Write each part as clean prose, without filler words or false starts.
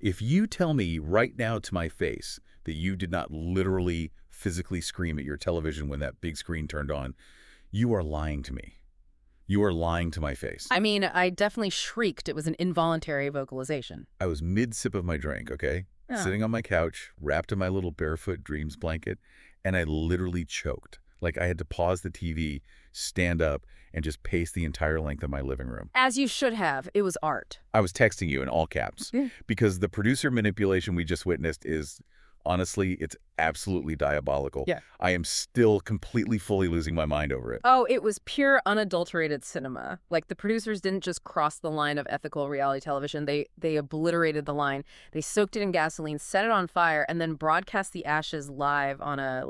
If you tell me right now to my face that you did not literally physically scream at your television when that big screen turned on, you are lying to me. You are lying to my face. I mean, I definitely shrieked. It was an involuntary vocalization. I was mid-sip of my drink, okay? Oh. Sitting on my couch, wrapped in my little barefoot dreams blanket, and I literally choked. Like I had to pause the TV, stand up, and just pace the entire length of my living room. As you should have. It was art. I was texting you in all caps because the producer manipulation we just witnessed is, honestly, it's absolutely diabolical. Yeah. I am still completely, fully losing my mind over it. Oh, it was pure, unadulterated cinema. Like, the producers didn't just cross the line of ethical reality television. They obliterated the line. They soaked it in gasoline, set it on fire, and then broadcast the ashes live on a,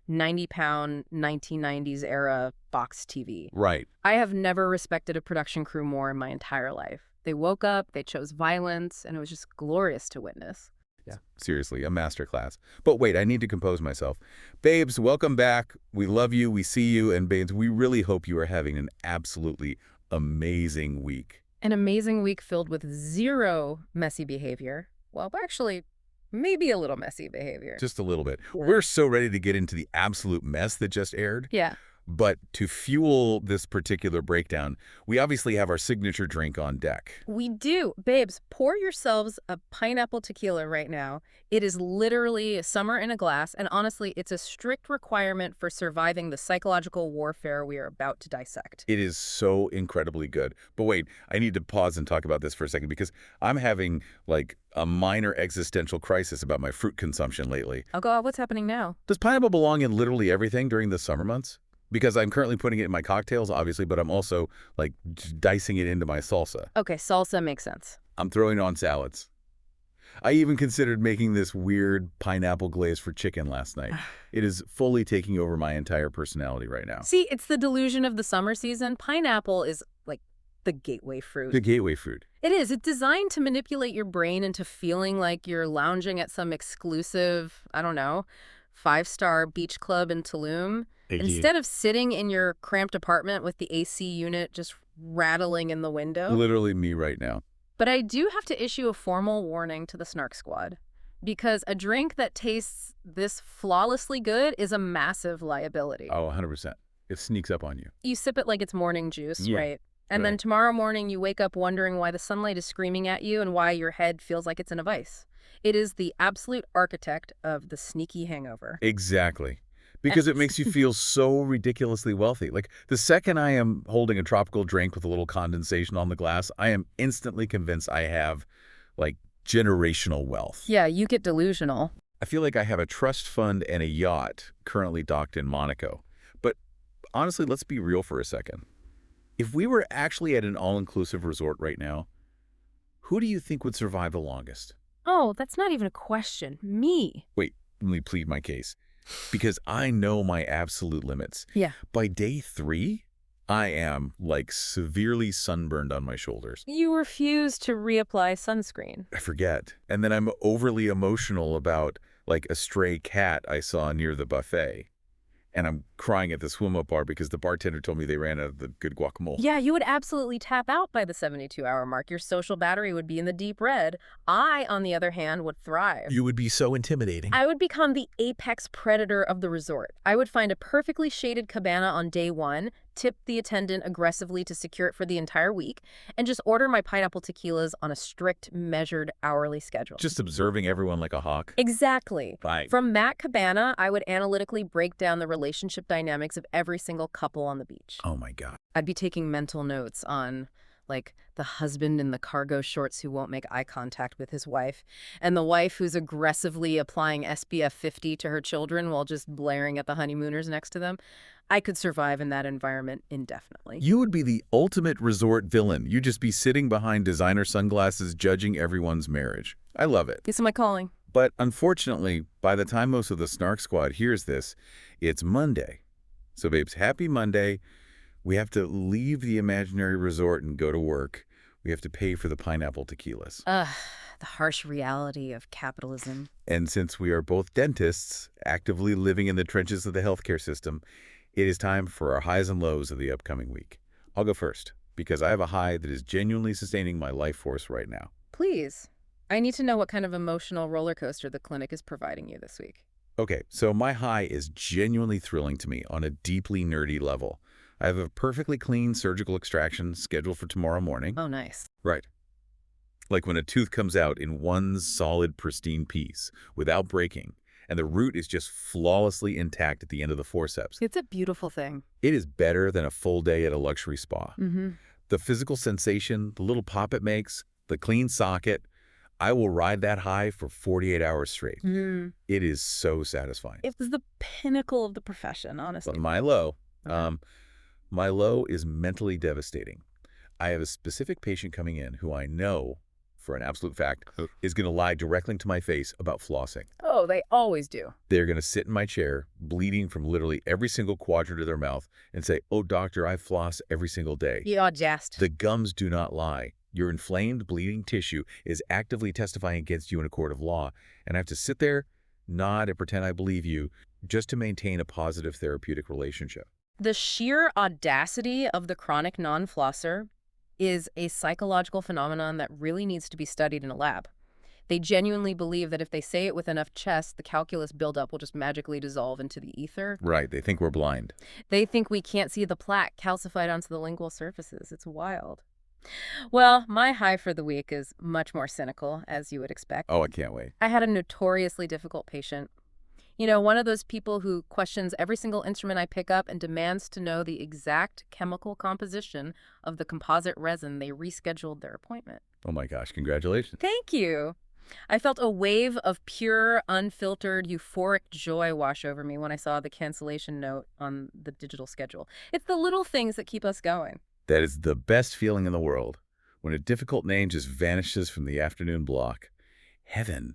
90-pound 1990s era box TV. Right. I have never respected a production crew more in my entire life. They woke up, they chose violence, and it was just glorious to witness. Yeah, seriously, a masterclass. But wait, I need to compose myself. Babes, welcome back. We love you, we see you, and babes, we really hope you are having an absolutely amazing week. An amazing week filled with zero messy behavior. Well, actually, maybe a little messy behavior. Just a little bit. We're so ready to get into the absolute mess that just aired. Yeah. But to fuel this particular breakdown, we obviously have our signature drink on deck. We do. Babes, pour yourselves a pineapple tequila right now. It is literally summer in a glass, and honestly, it's a strict requirement for surviving the psychological warfare we are about to dissect. It is so incredibly good. But wait, I need to pause and talk about this for a second because I'm having, a minor existential crisis about my fruit consumption lately. Oh, God, what's happening now? Does pineapple belong in literally everything during the summer months? Because I'm currently putting it in my cocktails, obviously, but I'm also, dicing it into my salsa. Okay, salsa makes sense. I'm throwing it on salads. I even considered making this weird pineapple glaze for chicken last night. It is fully taking over my entire personality right now. See, it's the delusion of the summer season. Pineapple is, the gateway fruit. The gateway fruit. It is. It's designed to manipulate your brain into feeling like you're lounging at some exclusive, 5-star beach club in Tulum. Instead of sitting in your cramped apartment with the AC unit just rattling in the window. Literally me right now. But I do have to issue a formal warning to the Snark Squad, because a drink that tastes this flawlessly good is a massive liability. Oh, 100%. It sneaks up on you. You sip it like it's morning juice, Yeah. right? And then tomorrow morning you wake up wondering why the sunlight is screaming at you and why your head feels like it's in a vice. It is the absolute architect of the sneaky hangover. Exactly. Because it makes you feel so ridiculously wealthy. The second I am holding a tropical drink with a little condensation on the glass, I am instantly convinced I have, generational wealth. Yeah, you get delusional. I feel like I have a trust fund and a yacht currently docked in Monaco. But honestly, let's be real for a second. If we were actually at an all-inclusive resort right now, who do you think would survive the longest? Oh, that's not even a question. Me. Wait, let me plead my case. Because I know my absolute limits. Yeah. By day 3, I am, severely sunburned on my shoulders. You refuse to reapply sunscreen. I forget. And then I'm overly emotional about, a stray cat I saw near the buffet. And I'm crying at the swim-up bar because the bartender told me they ran out of the good guacamole. Yeah, you would absolutely tap out by the 72-hour mark. Your social battery would be in the deep red. I, on the other hand, would thrive. You would be so intimidating. I would become the apex predator of the resort. I would find a perfectly shaded cabana on day 1, tip the attendant aggressively to secure it for the entire week, and just order my pineapple tequilas on a strict, measured, hourly schedule. Just observing everyone like a hawk. Exactly. Right. From that cabana, I would analytically break down the relationship dynamics of every single couple on the beach. Oh, my God. I'd be taking mental notes on, the husband in the cargo shorts who won't make eye contact with his wife, and the wife who's aggressively applying SPF 50 to her children while just blaring at the honeymooners next to them. I could survive in that environment indefinitely. You would be the ultimate resort villain. You'd just be sitting behind designer sunglasses judging everyone's marriage. I love it. This is my calling. But unfortunately, by the time most of the Snark Squad hears this, it's Monday. So, babes, happy Monday. We have to leave the imaginary resort and go to work. We have to pay for the pineapple tequilas. The harsh reality of capitalism. And since we are both dentists, actively living in the trenches of the healthcare system, it is time for our highs and lows of the upcoming week. I'll go first, because I have a high that is genuinely sustaining my life force right now. Please. I need to know what kind of emotional roller coaster the clinic is providing you this week. Okay, so my high is genuinely thrilling to me on a deeply nerdy level. I have a perfectly clean surgical extraction scheduled for tomorrow morning. Oh, nice. Right. Like when a tooth comes out in one solid, pristine piece without breaking, and the root is just flawlessly intact at the end of the forceps. It's a beautiful thing. It is better than a full day at a luxury spa. Mm-hmm. The physical sensation, the little pop it makes, the clean socket, I will ride that high for 48 hours straight. It is so satisfying. It was the pinnacle of the profession, honestly. But my low, Okay. my low is mentally devastating. I have a specific patient coming in who I know, for an absolute fact, is going to lie directly to my face about flossing. Oh, they always do. They're going to sit in my chair, bleeding from literally every single quadrant of their mouth, and say, "Oh, doctor, I floss every single day." Yeah, just. The gums do not lie. Your inflamed, bleeding tissue is actively testifying against you in a court of law, and I have to sit there, nod, and pretend I believe you just to maintain a positive therapeutic relationship. The sheer audacity of the chronic non-flosser is a psychological phenomenon that really needs to be studied in a lab. They genuinely believe that if they say it with enough chest, the calculus buildup will just magically dissolve into the ether. Right, they think we're blind. They think we can't see the plaque calcified onto the lingual surfaces. It's wild. Well, my high for the week is much more cynical, as you would expect. Oh, I can't wait. I had a notoriously difficult patient. You know, one of those people who questions every single instrument I pick up and demands to know the exact chemical composition of the composite resin they rescheduled their appointment. Oh my gosh, congratulations. Thank you. I felt a wave of pure, unfiltered, euphoric joy wash over me when I saw the cancellation note on the digital schedule. It's the little things that keep us going. That is the best feeling in the world, when a difficult name just vanishes from the afternoon block. Heaven.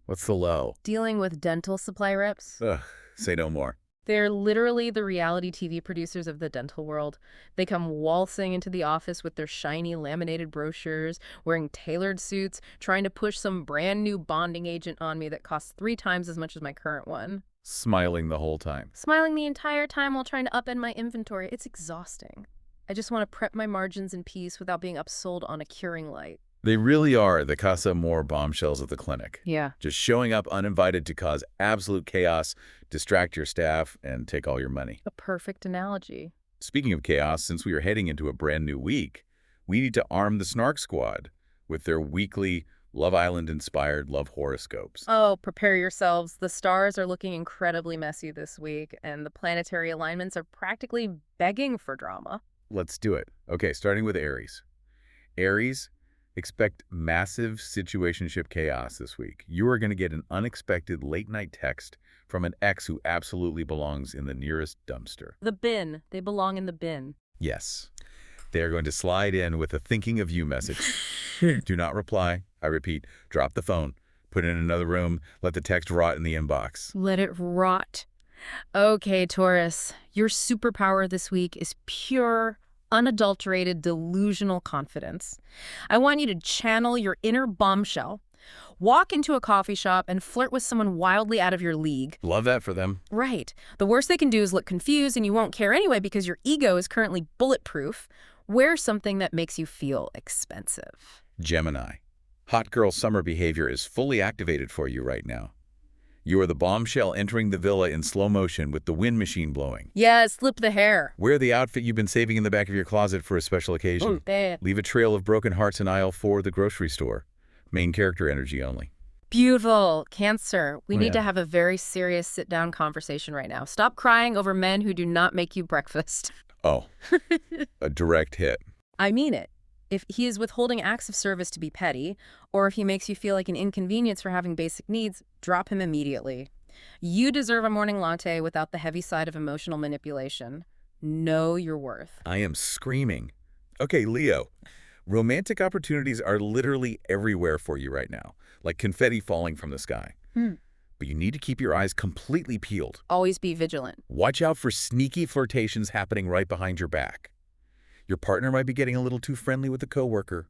What's the low? Dealing with dental supply reps. Ugh, say no more. They're literally the reality TV producers of the dental world. They come waltzing into the office with their shiny laminated brochures, wearing tailored suits, trying to push some brand new bonding agent on me that costs 3 times as much as my current one. Smiling the whole time. Smiling the entire time while trying to upend my inventory. It's exhausting. I just want to prep my margins in peace without being upsold on a curing light. They really are the Casa Amor bombshells of the clinic. Yeah. Just showing up uninvited to cause absolute chaos, distract your staff, and take all your money. A perfect analogy. Speaking of chaos, since we are heading into a brand new week, we need to arm the Snark squad with their weekly Love Island-inspired love horoscopes. Oh, prepare yourselves. The stars are looking incredibly messy this week, and the planetary alignments are practically begging for drama. Let's do it. Okay, starting with Aries. Aries, expect massive situationship chaos this week. You are going to get an unexpected late-night text from an ex who absolutely belongs in the nearest dumpster. The bin. They belong in the bin. Yes. They are going to slide in with a thinking of you message. Do not reply. I repeat, drop the phone, put it in another room, let the text rot in the inbox. Let it rot. Okay, Taurus, your superpower this week is pure, unadulterated, delusional confidence. I want you to channel your inner bombshell, walk into a coffee shop, and flirt with someone wildly out of your league. Love that for them. Right. The worst they can do is look confused, and you won't care anyway because your ego is currently bulletproof. Wear something that makes you feel expensive. Gemini. Hot girl summer behavior is fully activated for you right now. You are the bombshell entering the villa in slow motion with the wind machine blowing. Yeah, slip the hair. Wear the outfit you've been saving in the back of your closet for a special occasion. Leave a trail of broken hearts in aisle 4 of the grocery store. Main character energy only. Beautiful. Cancer, we need Yeah. to have a very serious sit-down conversation right now. Stop crying over men who do not make you breakfast. Oh, a direct hit. I mean it. If he is withholding acts of service to be petty, or if he makes you feel like an inconvenience for having basic needs, drop him immediately. You deserve a morning latte without the heavy side of emotional manipulation. Know your worth. I am screaming. Okay, Leo. Romantic opportunities are literally everywhere for you right now, like confetti falling from the sky. But you need to keep your eyes completely peeled. Always be vigilant. Watch out for sneaky flirtations happening right behind your back. Your partner might be getting a little too friendly with a coworker.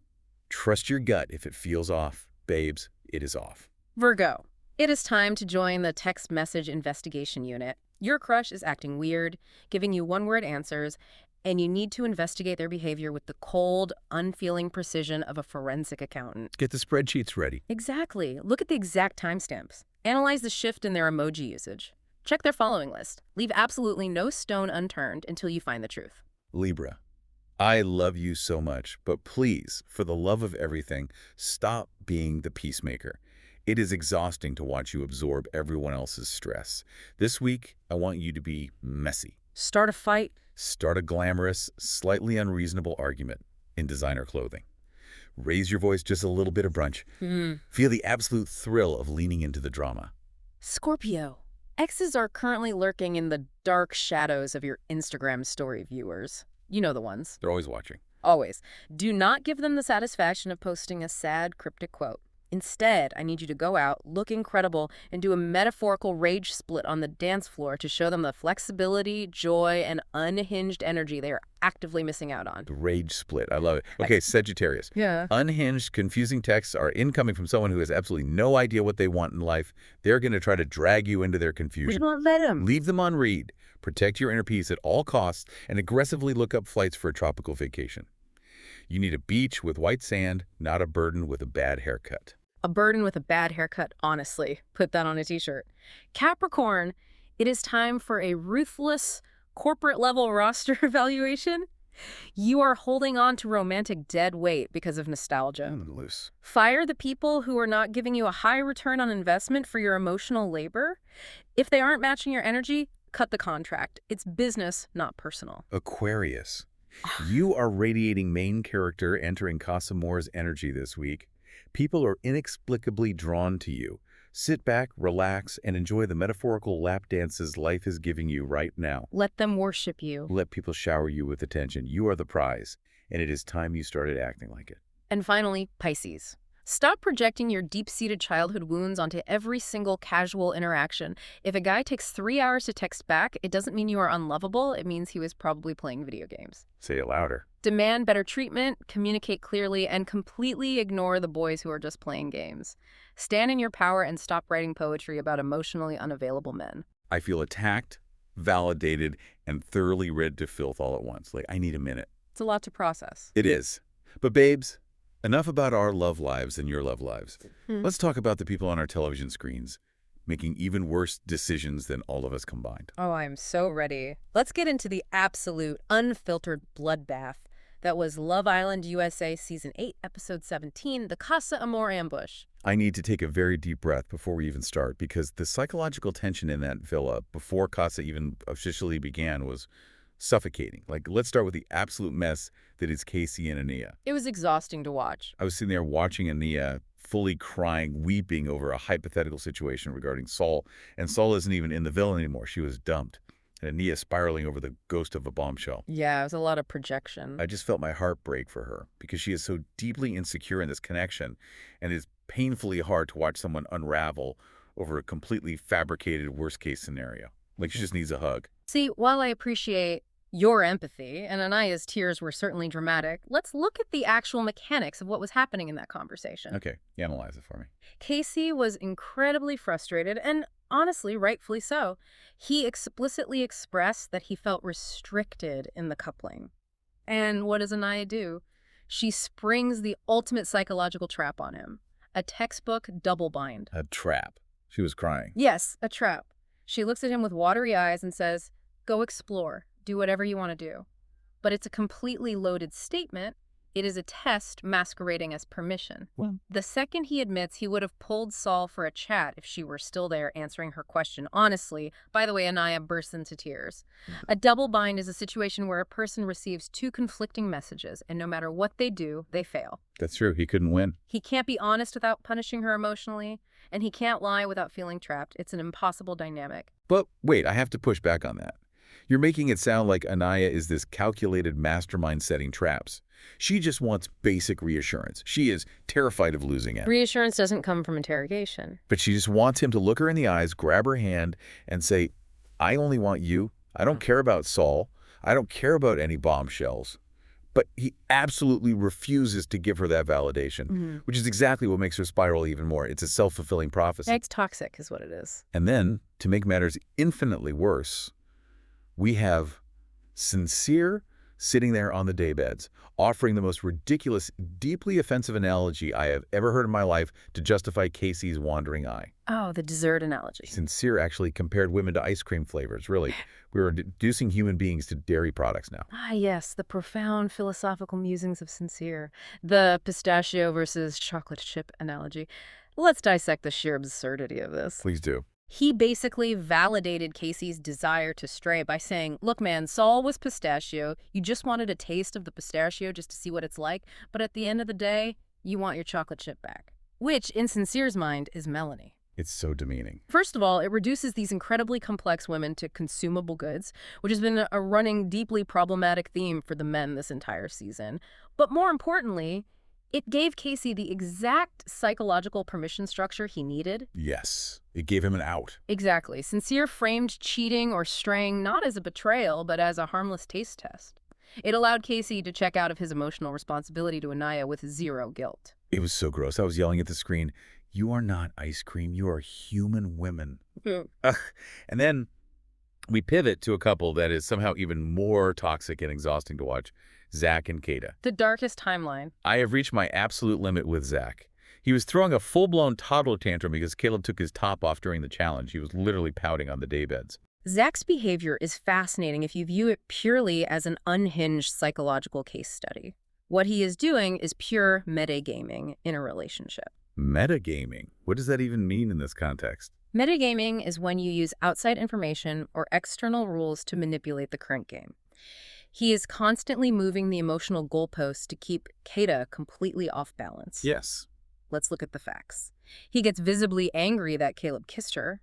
Trust your gut if it feels off. Babes, it is off. Virgo, it is time to join the text message investigation unit. Your crush is acting weird, giving you one-word answers, And you need to investigate their behavior with the cold, unfeeling precision of a forensic accountant. Get the spreadsheets ready. Exactly. Look at the exact timestamps. Analyze the shift in their emoji usage. Check their following list. Leave absolutely no stone unturned until you find the truth. Libra, I love you so much, but please, for the love of everything, stop being the peacemaker. It is exhausting to watch you absorb everyone else's stress. This week, I want you to be messy. Start a fight. Start a glamorous, slightly unreasonable argument in designer clothing. Raise your voice just a little bit at brunch. Feel the absolute thrill of leaning into the drama. Scorpio. Exes are currently lurking in the dark shadows of your Instagram story viewers. You know the ones. They're always watching. Always. Do not give them the satisfaction of posting a sad, cryptic quote. Instead, I need you to go out, look incredible, and do a metaphorical rage split on the dance floor to show them the flexibility, joy, and unhinged energy they are actively missing out on. The rage split. I love it. Okay, Sagittarius. Yeah. Unhinged, confusing texts are incoming from someone who has absolutely no idea what they want in life. They're going to try to drag you into their confusion. We won't let them. Leave them on read. Protect your inner peace at all costs and aggressively look up flights for a tropical vacation. You need a beach with white sand, not a burden with a bad haircut. A burden with a bad haircut, honestly. Put that on a t-shirt. Capricorn, it is time for a ruthless corporate-level roster evaluation. You are holding on to romantic dead weight because of nostalgia. Loose. Fire the people who are not giving you a high return on investment for your emotional labor. If they aren't matching your energy, cut the contract. It's business, not personal. Aquarius. You are radiating main character entering Casa Amor's energy this week. People are inexplicably drawn to you. Sit back, relax, and enjoy the metaphorical lap dances life is giving you right now. Let them worship you. Let people shower you with attention. You are the prize, and it is time you started acting like it. And finally, Pisces. Stop projecting your deep-seated childhood wounds onto every single casual interaction. If a guy takes 3 hours to text back, it doesn't mean you are unlovable. It means he was probably playing video games. Say it louder. Demand better treatment, communicate clearly, and completely ignore the boys who are just playing games. Stand in your power and stop writing poetry about emotionally unavailable men. I feel attacked, validated, and thoroughly read to filth all at once. Like, I need a minute. It's a lot to process. It is. But babes, enough about our love lives and your love lives. Let's talk about the people on our television screens making even worse decisions than all of us combined. Oh, I'm so ready. Let's get into the absolute, unfiltered bloodbath that was Love Island USA Season 8, Episode 17, the Casa Amor ambush. I need to take a very deep breath before we even start, because the psychological tension in that villa before Casa even officially began was suffocating. Like, let's start with the absolute mess that is Casey and Ania. It was exhausting to watch. I was sitting there watching Ania fully crying, weeping over a hypothetical situation regarding Saul. And Saul isn't even in the villa anymore. She was dumped. And Ania spiraling over the ghost of a bombshell. Yeah, it was a lot of projection. I just felt my heart break for her because she is so deeply insecure in this connection, and it's painfully hard to watch someone unravel over a completely fabricated worst-case scenario. Like, she just needs a hug. See, while I appreciate your empathy, and Anaya's tears were certainly dramatic, let's look at the actual mechanics of what was happening in that conversation. Okay, analyze it for me. Casey was incredibly frustrated, and honestly, rightfully so. He explicitly expressed that he felt restricted in the coupling. And what does Anaya do? She springs the ultimate psychological trap on him. A textbook double bind. A trap. She was crying. Yes, a trap. She looks at him with watery eyes and says, "Go explore. Do whatever you want to do." But it's a completely loaded statement. It is a test masquerading as permission. Well, The second he admits he would have pulled Saul for a chat if she were still there answering her question honestly. By the way, Anaya bursts into tears. A double bind is a situation where a person receives two conflicting messages, and no matter what they do, they fail. that's true. He couldn't win. He can't be honest without punishing her emotionally, and he can't lie without feeling trapped. It's an impossible dynamic. But wait, I have to push back on that. You're making it sound like Anaya is this calculated mastermind setting traps. She just wants basic reassurance. She is terrified of losing him. Reassurance doesn't come from interrogation. But she just wants him to look her in the eyes, grab her hand, and say, I only want you. I don't care about Saul. I don't care about any bombshells. But he absolutely refuses to give her that validation, which is exactly what makes her spiral even more. It's a self-fulfilling prophecy. It's toxic is what it is. And then, to make matters infinitely worse, we have sincere, sitting there on the daybeds, offering the most ridiculous, deeply offensive analogy I have ever heard in my life to justify Casey's wandering eye. Oh, the dessert analogy. Sincere actually compared women to ice cream flavors, really. We were reducing human beings to dairy products now. Ah, yes, the profound philosophical musings of Sincere. The pistachio versus chocolate chip analogy. Let's dissect the sheer absurdity of this. Please do. He basically validated Casey's desire to stray by saying, look, man, Saul was pistachio. You just wanted a taste of the pistachio just to see what it's like. But at the end of the day, you want your chocolate chip back. Which, in Sincere's mind, is Melanie. It's so demeaning. First of all, it reduces these incredibly complex women to consumable goods, which has been a running, deeply problematic theme for the men this entire season. But more importantly, it gave Casey the exact psychological permission structure he needed. Yes, it gave him an out. Exactly. Sincere framed cheating or straying not as a betrayal, but as a harmless taste test. It allowed Casey to check out of his emotional responsibility to Anaya with zero guilt. It was so gross. I was yelling at the screen, you are not ice cream, you are human women. And then we pivot to a couple that is somehow even more toxic and exhausting to watch. Zach and Kata. The darkest timeline. I have reached my absolute limit with Zach. He was throwing a full-blown toddler tantrum because Caleb took his top off during the challenge. He was literally pouting on the daybeds. Zach's behavior is fascinating if you view it purely as an unhinged psychological case study. What he is doing is pure metagaming in a relationship. Metagaming? What does that even mean in this context? Metagaming is when you use outside information or external rules to manipulate the current game. He is constantly moving the emotional goalposts to keep Kata completely off balance. Yes. Let's look at the facts. He gets visibly angry that Caleb kissed her,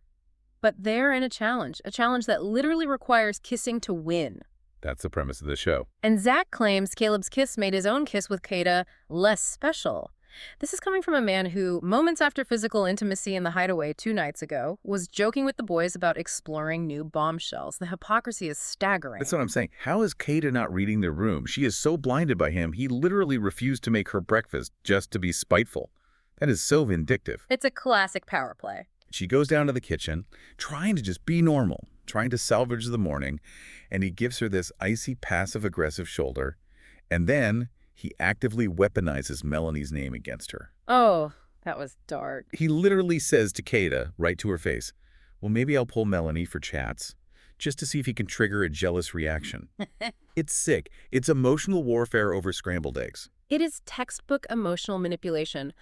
but they're in a challenge that literally requires kissing to win. That's the premise of the show. And Zach claims Caleb's kiss made his own kiss with Kata less special. This is coming from a man who, moments after physical intimacy in the hideaway 2 nights ago, was joking with the boys about exploring new bombshells. The hypocrisy is staggering. That's what I'm saying. How is Kata not reading the room? She is so blinded by him, he literally refused to make her breakfast just to be spiteful. That is so vindictive. It's a classic power play. She goes down to the kitchen, trying to just be normal, trying to salvage the morning, and he gives her this icy passive-aggressive shoulder, and then he actively weaponizes Melanie's name against her. Oh, that was dark. He literally says to Kata, right to her face, well, maybe I'll pull Melanie for chats, just to see if he can trigger a jealous reaction. It's sick. It's emotional warfare over scrambled eggs. It is textbook emotional manipulation.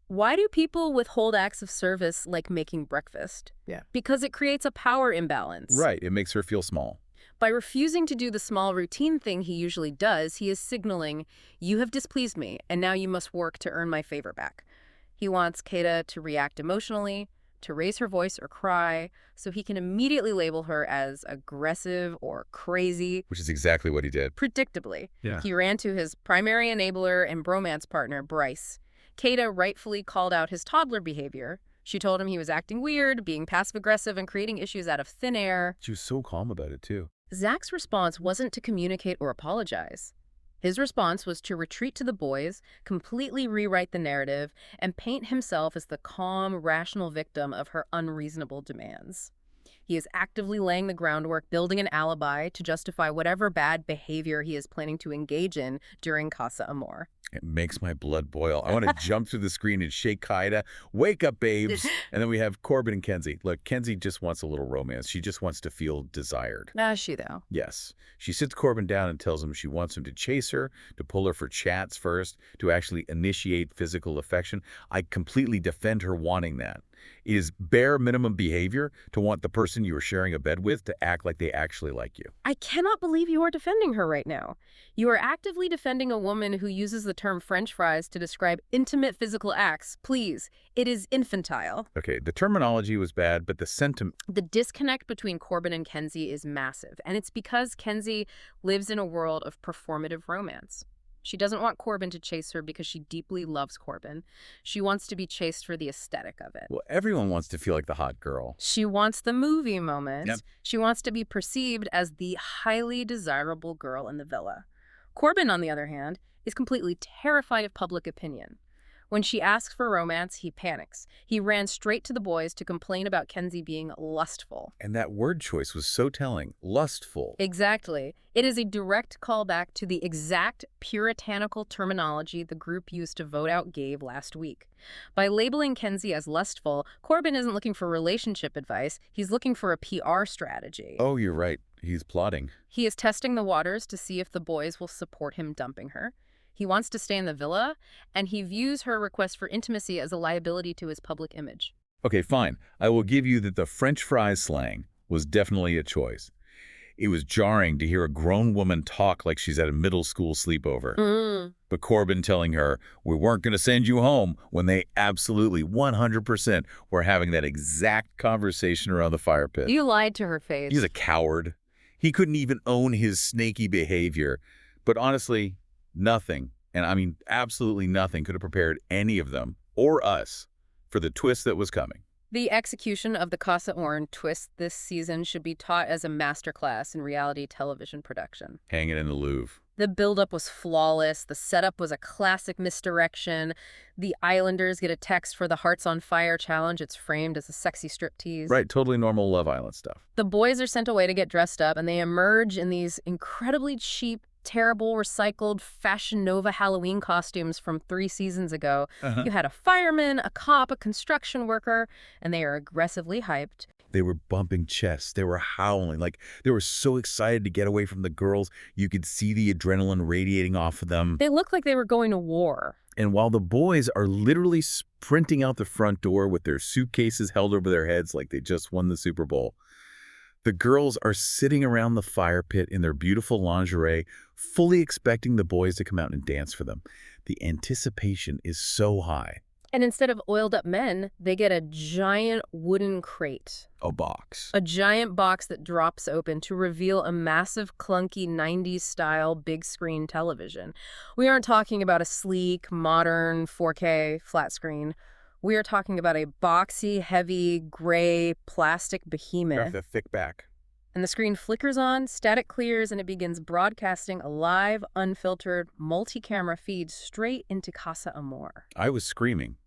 Why do people withhold acts of service like making breakfast? Yeah. Because it creates a power imbalance. Right. It makes her feel small. By refusing to do the small routine thing he usually does, he is signaling, you have displeased me, and now you must work to earn my favor back. He wants Kata to react emotionally, to raise her voice or cry, so he can immediately label her as aggressive or crazy. Which is exactly what he did. Predictably. Yeah. He ran to his primary enabler and bromance partner, Bryce. Kata rightfully called out his toddler behavior. She told him he was acting weird, being passive-aggressive, and creating issues out of thin air. She was so calm about it, too. Zach's response wasn't to communicate or apologize. His response was to retreat to the boys, completely rewrite the narrative, and paint himself as the calm, rational victim of her unreasonable demands. He is actively laying the groundwork, building an alibi to justify whatever bad behavior he is planning to engage in during Casa Amor. It makes my blood boil. I want to jump through the screen and shake Kata. Wake up, babes. And then we have Corbin and Kenzie. Look, Kenzie just wants a little romance. She just wants to feel desired. Does she, though? Yes. She sits Corbin down and tells him she wants him to chase her, to pull her for chats first, to actually initiate physical affection. I completely defend her wanting that. It is bare minimum behavior to want the person you are sharing a bed with to act like they actually like you. I cannot believe you are defending her right now. You are actively defending a woman who uses the term French fries to describe intimate physical acts. Please, it is infantile. Okay, the terminology was bad, but the sentiment... The disconnect between Corbin and Kenzie is massive, and it's because Kenzie lives in a world of performative romance. She doesn't want Corbin to chase her because she deeply loves Corbin. She wants to be chased for the aesthetic of it. Well, everyone wants to feel like the hot girl. She wants the movie moment. Yep. She wants to be perceived as the highly desirable girl in the villa. Corbin, on the other hand, is completely terrified of public opinion. When she asks for romance, he panics. He ran straight to the boys to complain about Kenzie being lustful. And that word choice was so telling. Lustful. Exactly. It is a direct callback to the exact puritanical terminology the group used to vote out Gabe last week. By labeling Kenzie as lustful, Corbin isn't looking for relationship advice. He's looking for a PR strategy. Oh, you're right. He's plotting. He is testing the waters to see if the boys will support him dumping her. He wants to stay in the villa, and he views her request for intimacy as a liability to his public image. Okay, fine. I will give you that the French fries slang was definitely a choice. It was jarring to hear a grown woman talk like she's at a middle school sleepover. But Corbin telling her, we weren't going to send you home, when they absolutely 100% were having that exact conversation around the fire pit. You lied to her face. He's a coward. He couldn't even own his snaky behavior. But honestly, nothing, and I mean absolutely nothing, could have prepared any of them, or us, for the twist that was coming. The execution of the Casa Amor twist this season should be taught as a masterclass in reality television production. Hang it in the Louvre. The buildup was flawless. The setup was a classic misdirection. The Islanders get a text for the Hearts on Fire challenge. It's framed as a sexy striptease. Right, totally normal Love Island stuff. The boys are sent away to get dressed up, and they emerge in these incredibly cheap, terrible, recycled Fashion Nova Halloween costumes from 3 seasons ago. You had a fireman, a cop, a construction worker, and they are aggressively hyped. They were bumping chests. They were howling. Like, they were so excited to get away from the girls. You could see the adrenaline radiating off of them. They looked like they were going to war. And while the boys are literally sprinting out the front door with their suitcases held over their heads like they just won the Super Bowl, the girls are sitting around the fire pit in their beautiful lingerie, fully expecting the boys to come out and dance for them. The anticipation is so high. And instead of oiled-up men, they get a giant wooden crate. A box. A giant box that drops open to reveal a massive, clunky 90s-style big-screen television. We aren't talking about a sleek, modern 4K flat screen. We are talking about a boxy, heavy, gray, plastic behemoth. The thick back. And the screen flickers on, static clears, and it begins broadcasting a live, unfiltered, multi-camera feed straight into Casa Amor. I was screaming.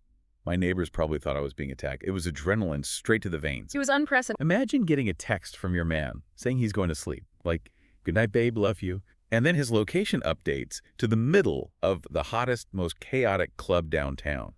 My neighbors probably thought I was being attacked. It was adrenaline straight to the veins. It was unprecedented. Imagine getting a text from your man saying he's going to sleep. Like, good night, babe, love you. And then his location updates to the middle of the hottest, most chaotic club downtown.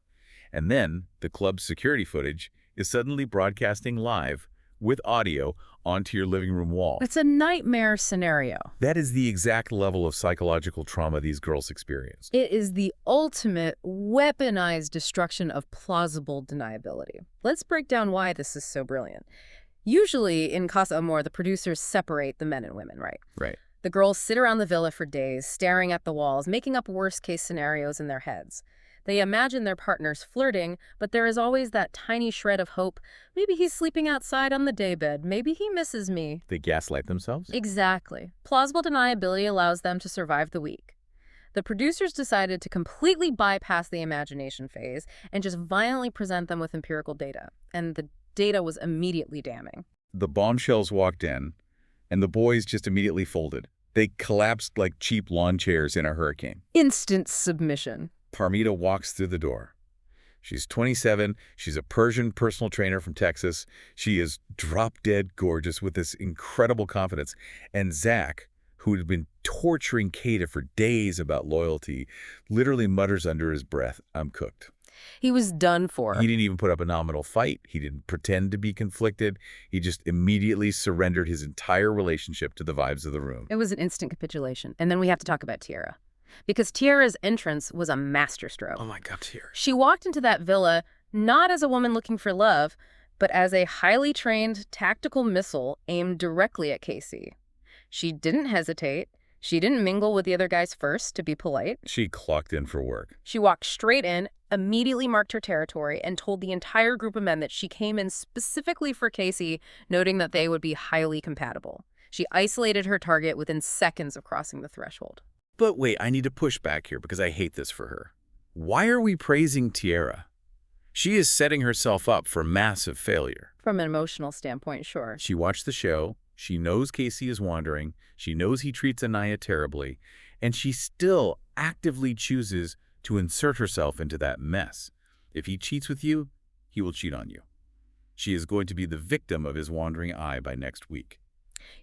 And then the club's security footage is suddenly broadcasting live with audio onto your living room wall. It's a nightmare scenario. That is the exact level of psychological trauma these girls experienced. It is the ultimate weaponized destruction of plausible deniability. Let's break down why this is so brilliant. Usually in Casa Amor, the producers separate the men and women, right? Right. The girls sit around the villa for days, staring at the walls, making up worst-case scenarios in their heads. They imagine their partners flirting, but there is always that tiny shred of hope. Maybe he's sleeping outside on the daybed. Maybe he misses me. They gaslight themselves? Exactly. Plausible deniability allows them to survive the week. The producers decided to completely bypass the imagination phase and just violently present them with empirical data. And the data was immediately damning. The bombshells walked in, and the boys just immediately folded. They collapsed like cheap lawn chairs in a hurricane. Instant submission. Parmita walks through the door. She's 27. She's a Persian personal trainer from Texas. She is drop-dead gorgeous with this incredible confidence. And Zach, who had been torturing Kata for days about loyalty, literally mutters under his breath, I'm cooked. He was done for. He didn't even put up a nominal fight. He didn't pretend to be conflicted. He just immediately surrendered his entire relationship to the vibes of the room. It was an instant capitulation. And then we have to talk about Tiara. Because Tiara's entrance was a masterstroke. Oh my God, Tiara. She walked into that villa not as a woman looking for love, but as a highly trained tactical missile aimed directly at Casey. She didn't hesitate. She didn't mingle with the other guys first to be polite. She clocked in for work. She walked straight in, immediately marked her territory, and told the entire group of men that she came in specifically for Casey, noting that they would be highly compatible. She isolated her target within seconds of crossing the threshold. But wait, I need to push back here because I hate this for her. Why are we praising Tiara? She is setting herself up for massive failure. From an emotional standpoint, sure. She watched the show. She knows Casey is wandering. She knows he treats Anaya terribly. And she still actively chooses to insert herself into that mess. If he cheats with you, he will cheat on you. She is going to be the victim of his wandering eye by next week.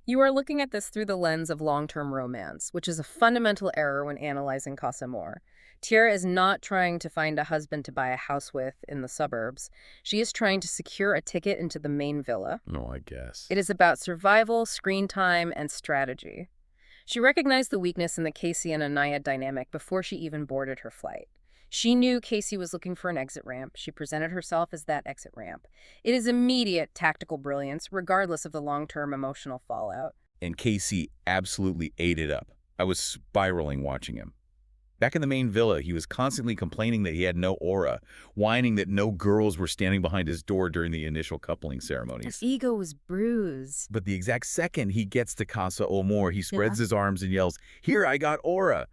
You are looking at this through the lens of long-term romance, which is a fundamental error when analyzing Casa Amor. Tierra is not trying to find a husband to buy a house with in the suburbs. She is trying to secure a ticket into the main villa. No, I guess. It is about survival, screen time, and strategy. She recognized the weakness in the Casey and Anaya dynamic before she even boarded her flight. She knew Casey was looking for an exit ramp. She presented herself as that exit ramp. It is immediate tactical brilliance, regardless of the long-term emotional fallout. And Casey absolutely ate it up. I was spiraling watching him. Back in the main villa, he was constantly complaining that he had no aura, whining that no girls were standing behind his door during the initial coupling ceremonies. His ego was bruised. But the exact second he gets to Casa Amor, he spreads his arms and yells, "Here, I got aura!"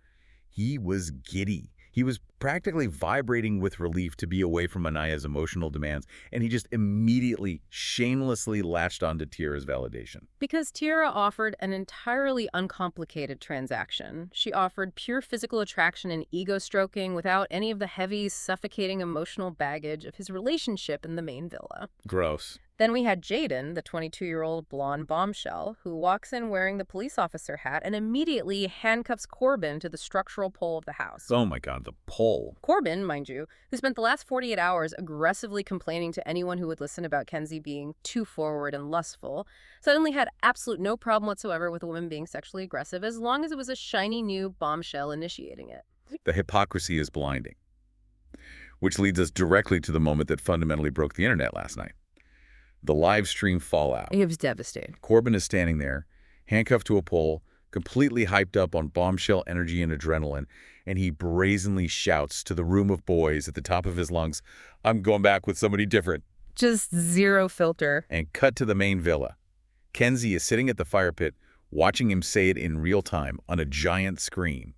He was giddy. He was practically vibrating with relief to be away from Anaya's emotional demands, and he just immediately, shamelessly latched onto Tierra's validation. Because Tierra offered an entirely uncomplicated transaction. She offered pure physical attraction and ego stroking without any of the heavy, suffocating emotional baggage of his relationship in the main villa. Gross. Then we had Jaden, the 22-year-old blonde bombshell, who walks in wearing the police officer hat and immediately handcuffs Corbin to the structural pole of the house. Oh my God, the pole. Corbin, mind you, who spent the last 48 hours aggressively complaining to anyone who would listen about Kenzie being too forward and lustful, suddenly had absolute no problem whatsoever with a woman being sexually aggressive as long as it was a shiny new bombshell initiating it. The hypocrisy is blinding. Which leads us directly to the moment that fundamentally broke the internet last night. The live stream fallout. It was devastating. Corbin is standing there, handcuffed to a pole, completely hyped up on bombshell energy and adrenaline, and he brazenly shouts to the room of boys at the top of his lungs, "I'm going back with somebody different." Just zero filter. And cut to the main villa. Kenzie is sitting at the fire pit, watching him say it in real time on a giant screen.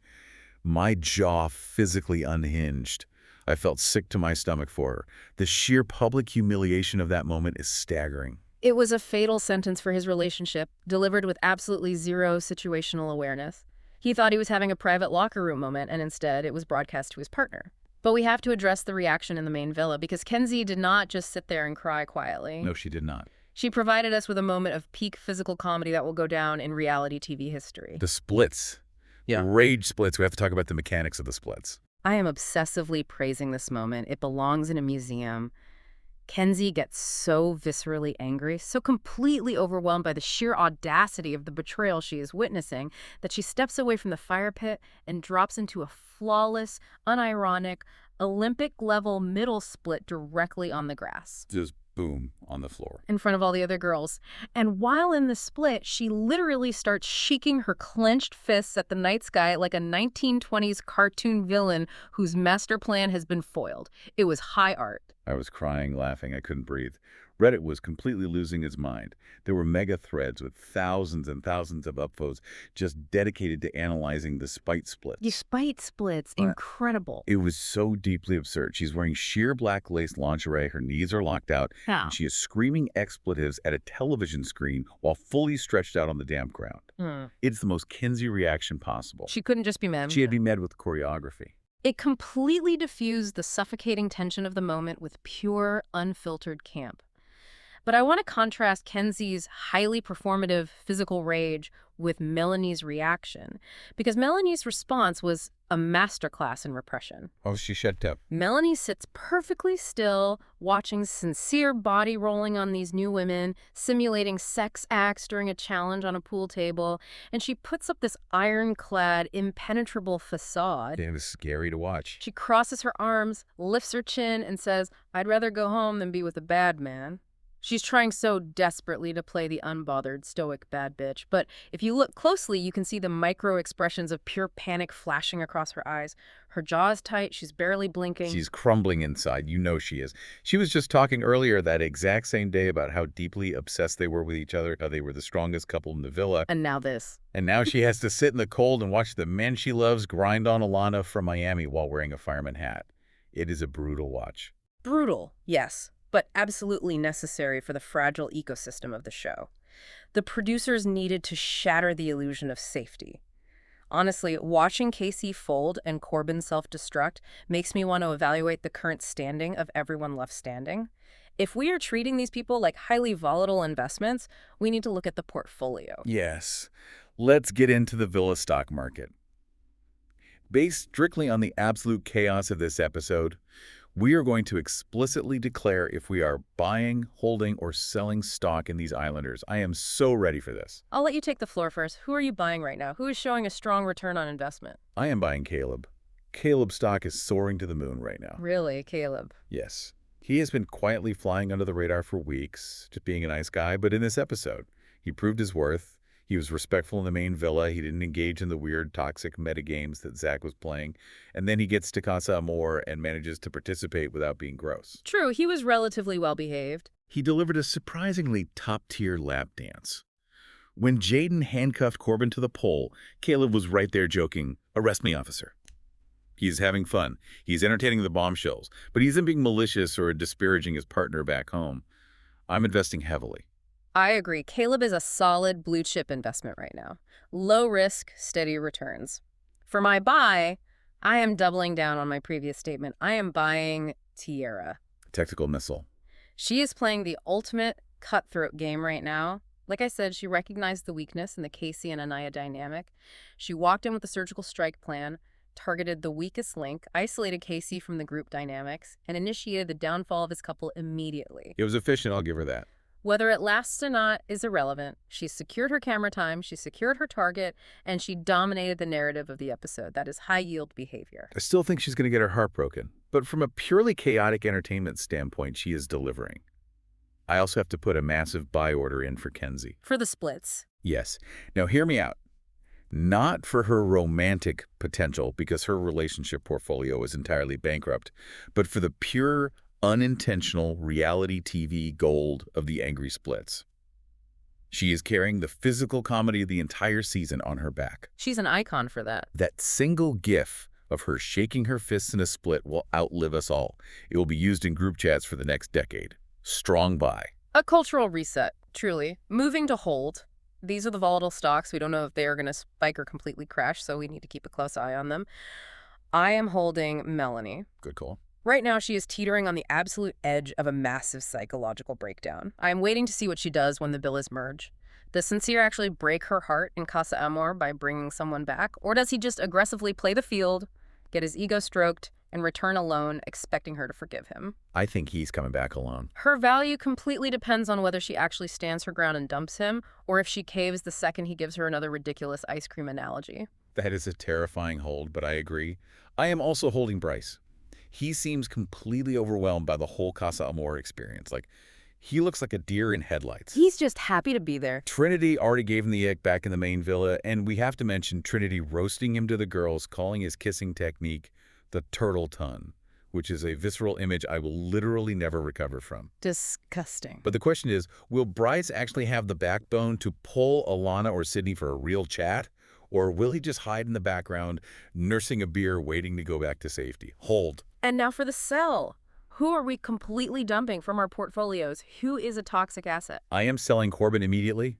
My jaw physically unhinged. I felt sick to my stomach for her. The sheer public humiliation of that moment is staggering. It was a fatal sentence for his relationship, delivered with absolutely zero situational awareness. He thought he was having a private locker room moment, and instead it was broadcast to his partner. But we have to address the reaction in the main villa, because Kenzie did not just sit there and cry quietly. No, she did not. She provided us with a moment of peak physical comedy that will go down in reality TV history. The splits. Yeah. Rage splits. We have to talk about the mechanics of the splits. I am obsessively praising this moment. It belongs in a museum. Kenzie gets so viscerally angry, so completely overwhelmed by the sheer audacity of the betrayal she is witnessing, that she steps away from the fire pit and drops into a flawless, unironic, Olympic-level middle split directly on the grass. Just boom on the floor. In front of all the other girls. And while in the split, she literally starts shaking her clenched fists at the night sky like a 1920s cartoon villain whose master plan has been foiled. It was high art. I was crying, laughing. I couldn't breathe. Reddit was completely losing its mind. There were mega threads with thousands and thousands of upvotes just dedicated to analyzing the spite splits. The spite splits, incredible. It was so deeply absurd. She's wearing sheer black lace lingerie. Her knees are locked out. Yeah. And she is screaming expletives at a television screen while fully stretched out on the damp ground. It's the most Kenzie reaction possible. She couldn't just be mad. She had been met with choreography. It completely diffused the suffocating tension of the moment with pure, unfiltered camp. But I want to contrast Kenzie's highly performative physical rage with Melanie's reaction, because Melanie's response was a masterclass in repression. Oh, she shut up. Melanie sits perfectly still, watching sincere body rolling on these new women, simulating sex acts during a challenge on a pool table, and she puts up this ironclad, impenetrable facade. It was scary to watch. She crosses her arms, lifts her chin, and says, "I'd rather go home than be with a bad man." She's trying so desperately to play the unbothered, stoic bad bitch, but if you look closely, you can see the micro-expressions of pure panic flashing across her eyes. Her jaw is tight, she's barely blinking. She's crumbling inside. You know she is. She was just talking earlier that exact same day about how deeply obsessed they were with each other, how they were the strongest couple in the villa. And now this. And now she has to sit in the cold and watch the men she loves grind on Alana from Miami while wearing a fireman hat. It is a brutal watch. Brutal, yes, but absolutely necessary for the fragile ecosystem of the show. The producers needed to shatter the illusion of safety. Honestly, watching Casey fold and Corbin self-destruct makes me want to evaluate the current standing of everyone left standing. If we are treating these people like highly volatile investments, we need to look at the portfolio. Yes. Let's get into the villa stock market. Based strictly on the absolute chaos of this episode, we are going to explicitly declare if we are buying, holding, or selling stock in these islanders. I am so ready for this. I'll let you take the floor first. Who are you buying right now? Who is showing a strong return on investment? I am buying Caleb. Caleb's stock is soaring to the moon right now. Really, Caleb? Yes. He has been quietly flying under the radar for weeks, just being a nice guy, but in this episode, he proved his worth. He was respectful in the main villa. He didn't engage in the weird, toxic metagames that Zach was playing. And then he gets to Casa Amor and manages to participate without being gross. True, he was relatively well-behaved. He delivered a surprisingly top-tier lap dance. When Jaden handcuffed Corbin to the pole, Caleb was right there joking, "Arrest me, officer." He's having fun. He's entertaining the bombshells, but he isn't being malicious or disparaging his partner back home. I'm investing heavily. I agree. Caleb is a solid blue chip investment right now. Low risk, steady returns. For my buy, I am doubling down on my previous statement. I am buying Tierra. Tactical missile. She is playing the ultimate cutthroat game right now. Like I said, she recognized the weakness in the Casey and Anaya dynamic. She walked in with a surgical strike plan, targeted the weakest link, isolated Casey from the group dynamics, and initiated the downfall of his couple immediately. It was efficient, I'll give her that. Whether it lasts or not is irrelevant. She secured her camera time, she secured her target, and she dominated the narrative of the episode. That is high-yield behavior. I still think she's going to get her heart broken, but from a purely chaotic entertainment standpoint, she is delivering. I also have to put a massive buy order in for Kenzie. For the splits. Yes. Now hear me out. Not for her romantic potential, because her relationship portfolio is entirely bankrupt, but for the pure, unintentional reality TV gold of the angry splits. She is carrying the physical comedy of the entire season on her back. She's an icon for that. That single gif of her shaking her fists in a split will outlive us all. It will be used in group chats for the next decade. Strong buy. A cultural reset, truly. Moving to hold. These are the volatile stocks. We don't know if they are going to spike or completely crash, so we need to keep a close eye on them. I am holding Melanie. Good call. Right now, she is teetering on the absolute edge of a massive psychological breakdown. I am waiting to see what she does when the villas merge. Does Sincere actually break her heart in Casa Amor by bringing someone back? Or does he just aggressively play the field, get his ego stroked, and return alone, expecting her to forgive him? I think he's coming back alone. Her value completely depends on whether she actually stands her ground and dumps him, or if she caves the second he gives her another ridiculous ice cream analogy. That is a terrifying hold, but I agree. I am also holding Bryce. He seems completely overwhelmed by the whole Casa Amor experience. Like, he looks like a deer in headlights. He's just happy to be there. Trinity already gave him the ick back in the main villa, and we have to mention Trinity roasting him to the girls, calling his kissing technique the turtle ton, which is a visceral image I will literally never recover from. Disgusting. But the question is, will Bryce actually have the backbone to pull Alana or Sydney for a real chat? Or will he just hide in the background, nursing a beer, waiting to go back to safety? Hold. And now for the sell. Who are we completely dumping from our portfolios? Who is a toxic asset? I am selling Corbin immediately.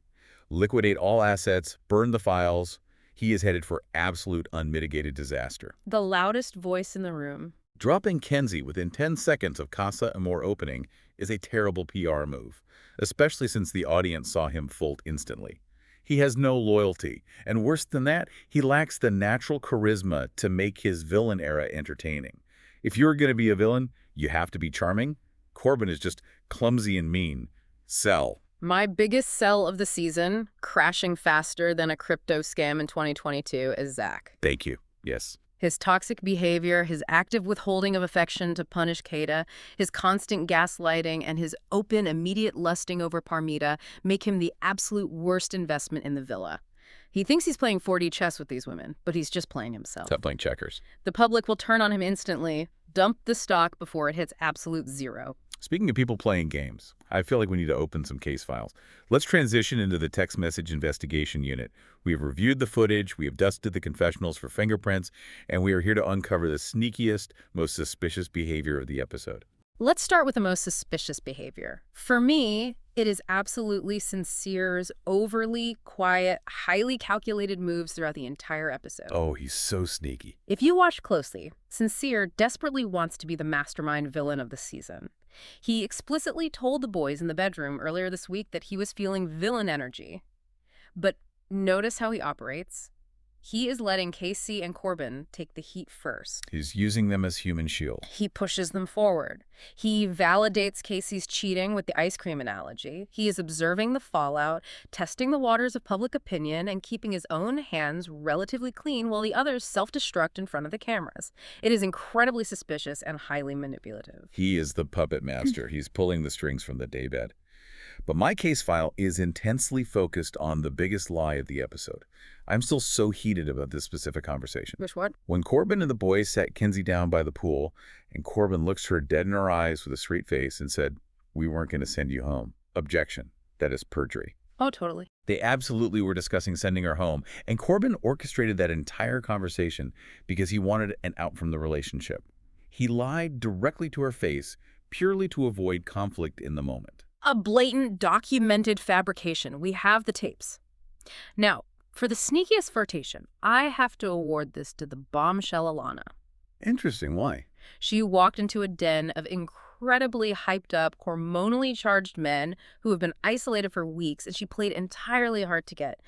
Liquidate all assets, burn the files. He is headed for absolute unmitigated disaster. The loudest voice in the room. Dropping Kenzie within 10 seconds of Casa Amor opening is a terrible PR move, especially since the audience saw him fold instantly. He has no loyalty, and worse than that, he lacks the natural charisma to make his villain era entertaining. If you're going to be a villain, you have to be charming. Corbin is just clumsy and mean. Sell. My biggest sell of the season, crashing faster than a crypto scam in 2022, is Zach. Thank you. Yes. His toxic behavior, his active withholding of affection to punish Kada, his constant gaslighting, and his open, immediate lusting over Parmita make him the absolute worst investment in the villa. He thinks he's playing 4D chess with these women, but he's just playing himself. Stop playing checkers. The public will turn on him instantly, dump the stock before it hits absolute zero. Speaking of people playing games, I feel like we need to open some case files. Let's transition into the text message investigation unit. We have reviewed the footage, we have dusted the confessionals for fingerprints, and we are here to uncover the sneakiest, most suspicious behavior of the episode. Let's start with the most suspicious behavior. For me, it is absolutely Sincere's overly quiet, highly calculated moves throughout the entire episode. Oh, he's so sneaky. If you watch closely, Sincere desperately wants to be the mastermind villain of the season. He explicitly told the boys in the bedroom earlier this week that he was feeling villain energy. But notice how he operates. He is letting Casey and Corbin take the heat first. He's using them as human shield. He pushes them forward. He validates Casey's cheating with the ice cream analogy. He is observing the fallout, testing the waters of public opinion, and keeping his own hands relatively clean while the others self-destruct in front of the cameras. It is incredibly suspicious and highly manipulative. He is the puppet master. He's pulling the strings from the daybed. But my case file is intensely focused on the biggest lie of the episode. I'm still so heated about this specific conversation. Which one? When Corbin and the boys sat Kinsey down by the pool, and Corbin looked her dead in her eyes with a straight face and said, "We weren't going to send you home." Objection. That is perjury. Oh, totally. They absolutely were discussing sending her home, and Corbin orchestrated that entire conversation because he wanted an out from the relationship. He lied directly to her face, purely to avoid conflict in the moment. A blatant, documented fabrication. We have the tapes. Now, for the sneakiest flirtation, I have to award this to the bombshell Alana. Interesting. Why? She walked into a den of incredibly hyped-up, hormonally charged men who have been isolated for weeks, and she played entirely hard to get.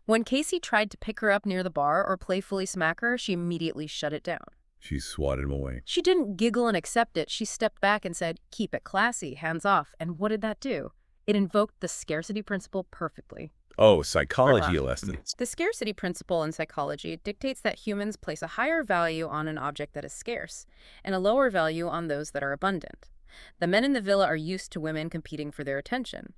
When Casey tried to pick her up near the bar or playfully smack her, she immediately shut it down. She swatted him away. She didn't giggle and accept it. She stepped back and said, "Keep it classy, hands off." And what did that do? It invoked the scarcity principle perfectly. Oh, psychology lesson. The scarcity principle in psychology dictates that humans place a higher value on an object that is scarce and a lower value on those that are abundant. The men in the villa are used to women competing for their attention.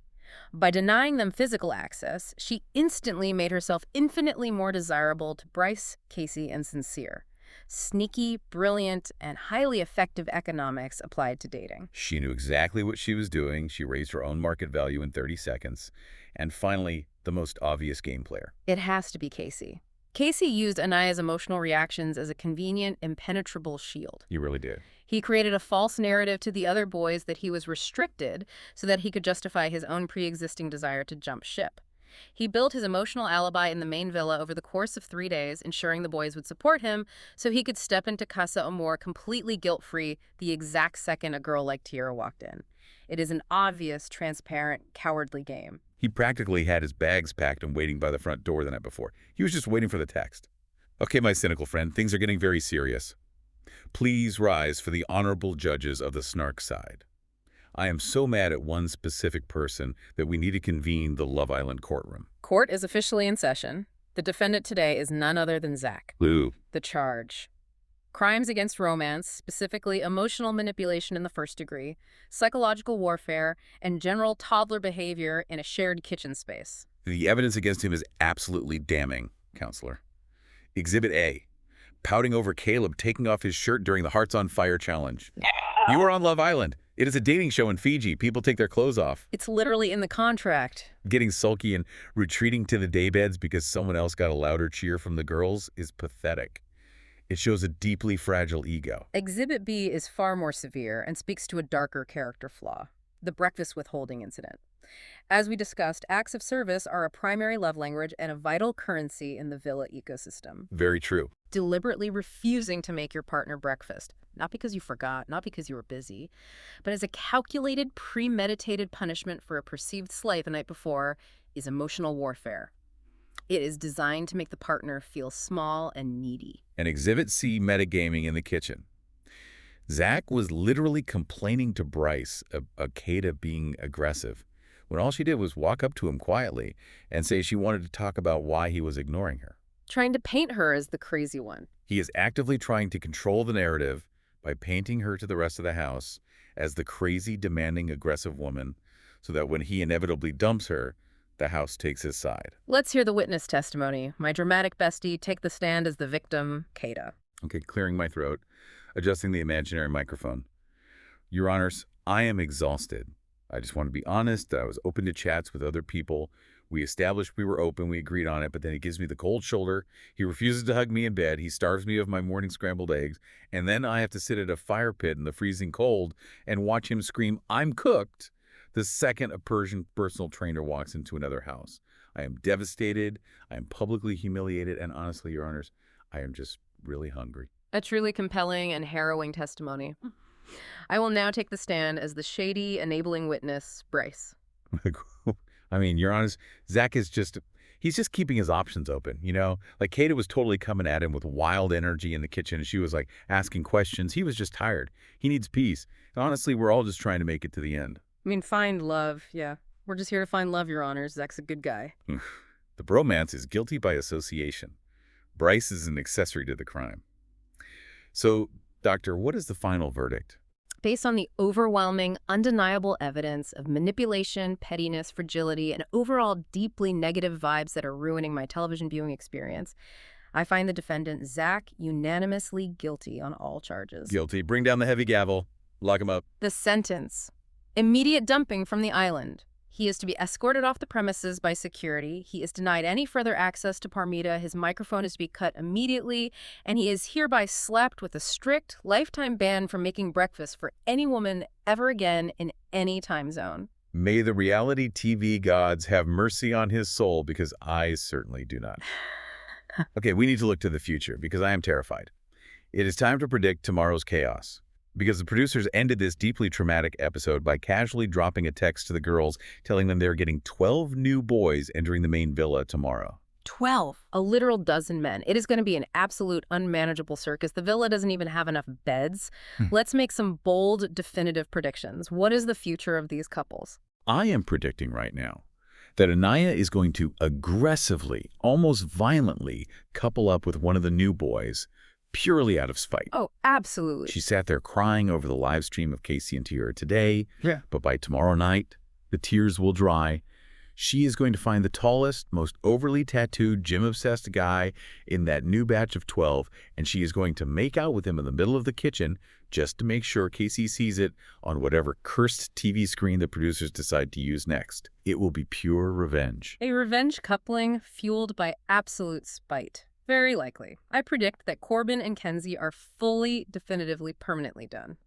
By denying them physical access, she instantly made herself infinitely more desirable to Bryce, Casey, and Sincere. Sneaky, brilliant, and highly effective economics applied to dating. She knew exactly what she was doing. She raised her own market value in 30 seconds. And finally, the most obvious game player. It has to be Casey. Casey used Anaya's emotional reactions as a convenient, impenetrable shield. He really did. He created a false narrative to the other boys that he was restricted so that he could justify his own pre-existing desire to jump ship. He built his emotional alibi in the main villa over the course of 3 days, ensuring the boys would support him so he could step into Casa Amor completely guilt-free the exact second a girl like Tiara walked in. It is an obvious, transparent, cowardly game. He practically had his bags packed and waiting by the front door the night before. He was just waiting for the text. Okay, my cynical friend, things are getting very serious. Please rise for the honorable judges of the Snark side. I am so mad at one specific person that we need to convene the Love Island courtroom. Court is officially in session. The defendant today is none other than Zach. Lou. The charge: crimes against romance, specifically emotional manipulation in the first degree, psychological warfare, and general toddler behavior in a shared kitchen space. The evidence against him is absolutely damning, counselor. Exhibit A. Pouting over Caleb taking off his shirt during the Hearts on Fire challenge. You are on Love Island. It is a dating show in Fiji. People take their clothes off. It's literally in the contract. Getting sulky and retreating to the daybeds because someone else got a louder cheer from the girls is pathetic. It shows a deeply fragile ego. Exhibit B is far more severe and speaks to a darker character flaw: the breakfast withholding incident. As we discussed, acts of service are a primary love language and a vital currency in the villa ecosystem. Very true. Deliberately refusing to make your partner breakfast, not because you forgot, not because you were busy, but as a calculated, premeditated punishment for a perceived slight the night before, is emotional warfare. It is designed to make the partner feel small and needy. And Exhibit C, metagaming in the kitchen. Zach was literally complaining to Bryce of Kata being aggressive, when all she did was walk up to him quietly and say she wanted to talk about why he was ignoring her. Trying to paint her as the crazy one. He is actively trying to control the narrative by painting her to the rest of the house as the crazy, demanding, aggressive woman, so that when he inevitably dumps her, the house takes his side. Let's hear the witness testimony. My dramatic bestie, take the stand as the victim, Kata. Okay, clearing my throat, adjusting the imaginary microphone. Your Honors, I am exhausted. I just want to be honest. I was open to chats with other people We established we were open, we agreed on it, but then he gives me the cold shoulder. He refuses to hug me in bed. He starves me of my morning scrambled eggs. And then I have to sit at a fire pit in the freezing cold and watch him scream, "I'm cooked," the second a Persian personal trainer walks into another house. I am devastated. I am publicly humiliated. And honestly, Your Honors, I am just really hungry. A truly compelling and harrowing testimony. I will now take the stand as the shady, enabling witness, Bryce. I mean, Your Honors, Zach is he's just keeping his options open, you know? Like, Kata was totally coming at him with wild energy in the kitchen, and she was, like, asking questions. He was just tired. He needs peace. And honestly, we're all just trying to make it to the end. I mean, find love, yeah. We're just here to find love, Your Honors. Zach's a good guy. The bromance is guilty by association. Bryce is an accessory to the crime. So, Doctor, what is the final verdict? Based on the overwhelming, undeniable evidence of manipulation, pettiness, fragility, and overall deeply negative vibes that are ruining my television viewing experience, I find the defendant, Zach, unanimously guilty on all charges. Guilty. Bring down the heavy gavel. Lock him up. The sentence: immediate dumping from the island. He is to be escorted off the premises by security. He is denied any further access to Parmita. His microphone is to be cut immediately. And he is hereby slapped with a strict lifetime ban from making breakfast for any woman ever again in any time zone. May the reality TV gods have mercy on his soul, because I certainly do not. Okay, we need to look to the future, because I am terrified. It is time to predict tomorrow's chaos. Because the producers ended this deeply traumatic episode by casually dropping a text to the girls telling them they're getting 12 new boys entering the main villa tomorrow. 12. A literal dozen men. It is going to be an absolute unmanageable circus. The villa doesn't even have enough beds. Let's make some bold, definitive predictions. What is the future of these couples? I am predicting right now that Anaya is going to aggressively, almost violently, couple up with one of the new boys, purely out of spite. Oh, absolutely. She sat there crying over the live stream of Casey and Tiara today. Yeah. But by tomorrow night, the tears will dry. She is going to find the tallest, most overly tattooed, gym-obsessed guy in that new batch of 12, and she is going to make out with him in the middle of the kitchen just to make sure Casey sees it on whatever cursed TV screen the producers decide to use next. It will be pure revenge. A revenge coupling fueled by absolute spite. Very likely. I predict that Corbin and Kenzie are fully, definitively, permanently done.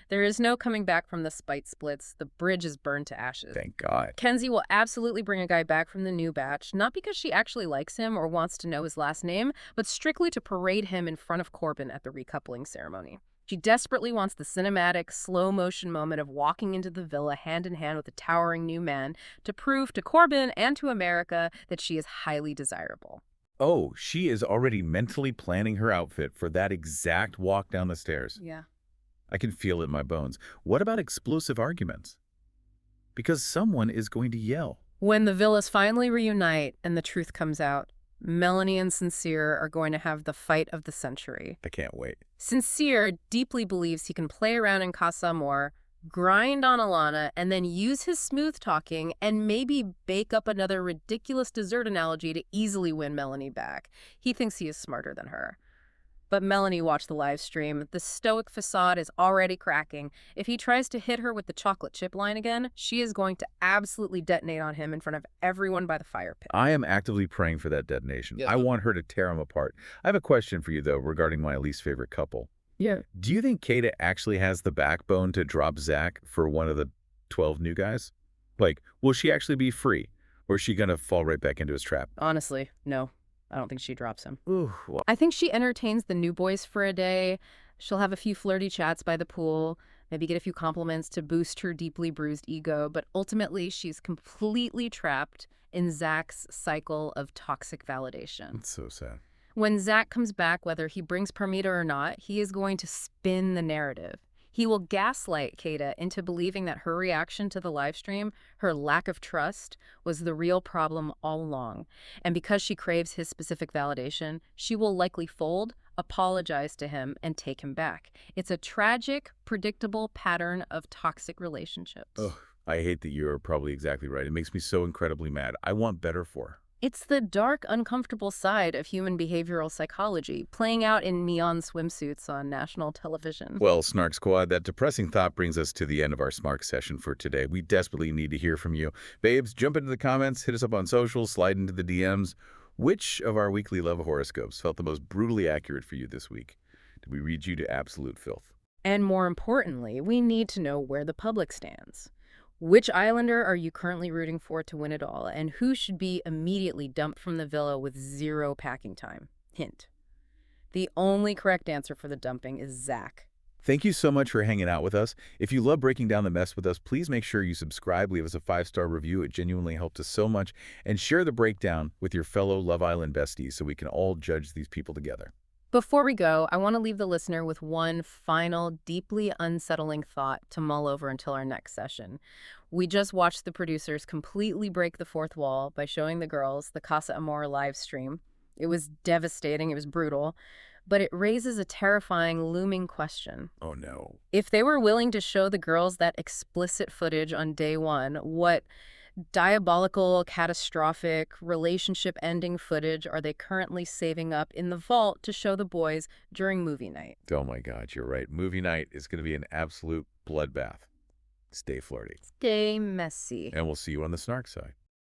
There is no coming back from the spite splits. The bridge is burned to ashes. Thank God. Kenzie will absolutely bring a guy back from the new batch, not because she actually likes him or wants to know his last name, but strictly to parade him in front of Corbin at the recoupling ceremony. She desperately wants the cinematic, slow-motion moment of walking into the villa hand-in-hand with a towering new man to prove to Corbin and to America that she is highly desirable. Oh, she is already mentally planning her outfit for that exact walk down the stairs. Yeah. I can feel it in my bones. What about explosive arguments? Because someone is going to yell. When the villas finally reunite and the truth comes out, Melanie and Sincere are going to have the fight of the century. I can't wait. Sincere deeply believes he can play around in Casa Amor, grind on Alana, and then use his smooth talking and maybe bake up another ridiculous dessert analogy to easily win Melanie back. He thinks he is smarter than her. But Melanie watched the live stream. The stoic facade is already cracking. If he tries to hit her with the chocolate chip line again, she is going to absolutely detonate on him in front of everyone by the fire pit. I am actively praying for that detonation. Yeah. I want her to tear him apart. I have a question for you, though, regarding my least favorite couple. Yeah. Do you think Kata actually has the backbone to drop Zach for one of the 12 new guys? Like, will she actually be free? Or is she going to fall right back into his trap? Honestly, no. I don't think she drops him. Ooh, well. I think she entertains the new boys for a day. She'll have a few flirty chats by the pool, maybe get a few compliments to boost her deeply bruised ego, but ultimately she's completely trapped in Zach's cycle of toxic validation. It's so sad. When Zach comes back, whether he brings Parmita or not, he is going to spin the narrative. He will gaslight Kata into believing that her reaction to the live stream, her lack of trust, was the real problem all along. And because she craves his specific validation, she will likely fold, apologize to him, and take him back. It's a tragic, predictable pattern of toxic relationships. Ugh, I hate that you're probably exactly right. It makes me so incredibly mad. I want better for her. It's the dark, uncomfortable side of human behavioral psychology, playing out in neon swimsuits on national television. Well, Snark Squad, that depressing thought brings us to the end of our Snark session for today. We desperately need to hear from you. Babes, jump into the comments, hit us up on social, slide into the DMs. Which of our weekly love horoscopes felt the most brutally accurate for you this week? Did we read you to absolute filth? And more importantly, we need to know where the public stands. Which Islander are you currently rooting for to win it all, and who should be immediately dumped from the villa with zero packing time? Hint. The only correct answer for the dumping is Zach. Thank you so much for hanging out with us. If you love breaking down the mess with us, please make sure you subscribe, leave us a 5-star review. It genuinely helps us so much. And share the breakdown with your fellow Love Island besties so we can all judge these people together. Before we go, I want to leave the listener with one final, deeply unsettling thought to mull over until our next session. We just watched the producers completely break the fourth wall by showing the girls the Casa Amor live stream. It was devastating, it was brutal, but it raises a terrifying, looming question. Oh, no. If they were willing to show the girls that explicit footage on day one, what diabolical, catastrophic, relationship-ending footage are they currently saving up in the vault to show the boys during movie night? Oh, my God, you're right. Movie night is going to be an absolute bloodbath. Stay flirty. Stay messy. And we'll see you on the Snark side.